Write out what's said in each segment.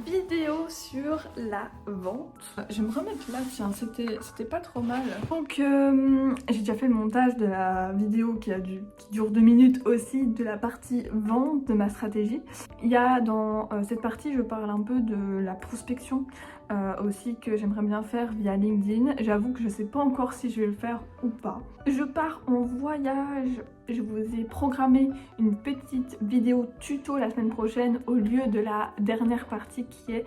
vidéo sur la vente. Je vais me remettre là, tiens, c'était pas trop mal. Donc j'ai déjà fait le montage de la vidéo qui dure 2 minutes aussi, de la partie vente de ma stratégie. Il y a dans cette partie, je parle un peu de la prospection aussi que j'aimerais bien faire via LinkedIn. J'avoue que je sais pas encore si je vais le faire ou pas. Je pars en voyage. Je vous ai programmé une petite vidéo tuto la semaine prochaine au lieu de la dernière partie qui est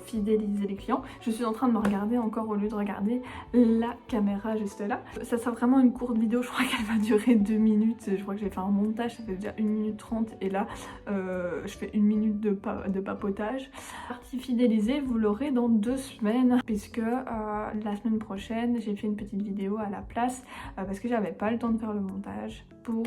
fidéliser les clients. Je suis en train de me regarder encore au lieu de regarder la caméra juste là. Ça sera vraiment une courte vidéo, je crois qu'elle va durer 2 minutes. Je crois que j'ai fait un montage, ça fait déjà 1 minute 30 et là je fais 1 minute de papotage. La partie fidéliser, vous l'aurez dans 2 semaines puisque la semaine prochaine j'ai fait une petite vidéo à la place parce que j'avais pas le temps de faire le montage pour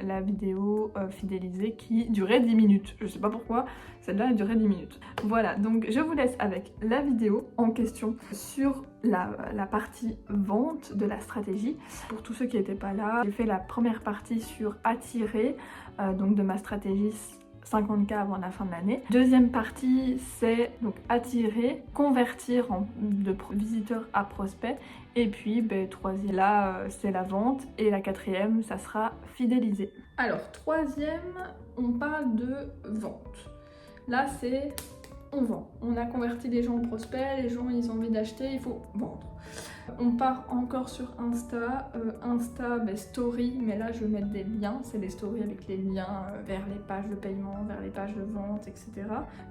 la vidéo fidélisée qui durait 10 minutes. Je sais pas pourquoi, celle-là elle durait 10 minutes. Voilà, donc je vous laisse avec la vidéo en question sur la partie vente de la stratégie. Pour tous ceux qui n'étaient pas là, j'ai fait la première partie sur attirer, donc de ma stratégie 50K avant la fin de l'année. Deuxième partie, c'est donc attirer, convertir de visiteurs à prospects. Et puis troisième, là c'est la vente. Et la quatrième, ça sera fidéliser. Alors troisième, on parle de vente. Là c'est on vend. On a converti les gens en prospects, les gens ils ont envie d'acheter, il faut vendre. On part encore sur Insta, story, mais là je vais mettre des liens, c'est des stories avec les liens vers les pages de paiement, vers les pages de vente, etc.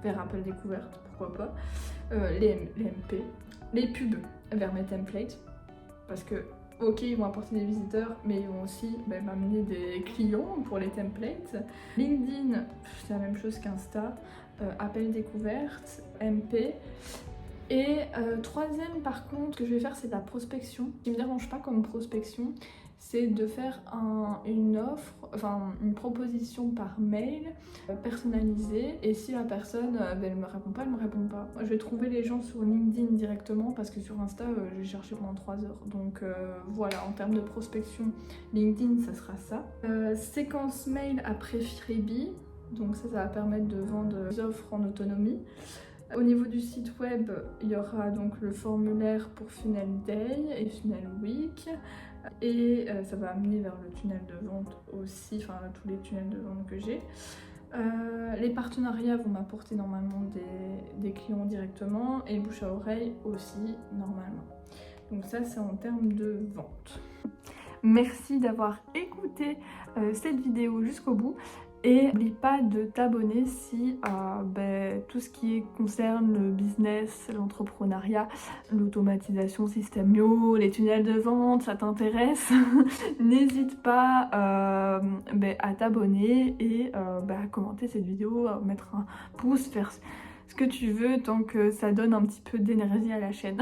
Vers Apple Découverte, pourquoi pas. Les MP, les pubs vers mes templates, parce que ok ils vont apporter des visiteurs, mais ils vont aussi m'amener des clients pour les templates. LinkedIn, c'est la même chose qu'Insta, Appel Découverte, MP. Et troisième par contre, ce que je vais faire c'est de la prospection. Ce qui me dérange pas comme prospection, c'est de faire une offre, enfin une proposition par mail personnalisée, et si la personne elle me répond pas, elle me répond pas. Je vais trouver les gens sur LinkedIn directement parce que sur Insta j'ai cherché pendant 3 heures. Donc voilà, en termes de prospection, LinkedIn ça sera ça. Séquence mail après freebie, donc ça va permettre de vendre des offres en autonomie. Au niveau du site web, il y aura donc le formulaire pour Funnel Day et Funnel Week. Et ça va amener vers le tunnel de vente aussi, enfin tous les tunnels de vente que j'ai. Les partenariats vont m'apporter normalement des clients directement et bouche à oreille aussi normalement. Donc ça c'est en termes de vente. Merci d'avoir écouté cette vidéo jusqu'au bout. Et n'oublie pas de t'abonner si tout ce qui concerne le business, l'entrepreneuriat, l'automatisation, système Yo, les tunnels de vente, ça t'intéresse. N'hésite pas à t'abonner et à commenter cette vidéo, à mettre un pouce, faire ce que tu veux tant que ça donne un petit peu d'énergie à la chaîne.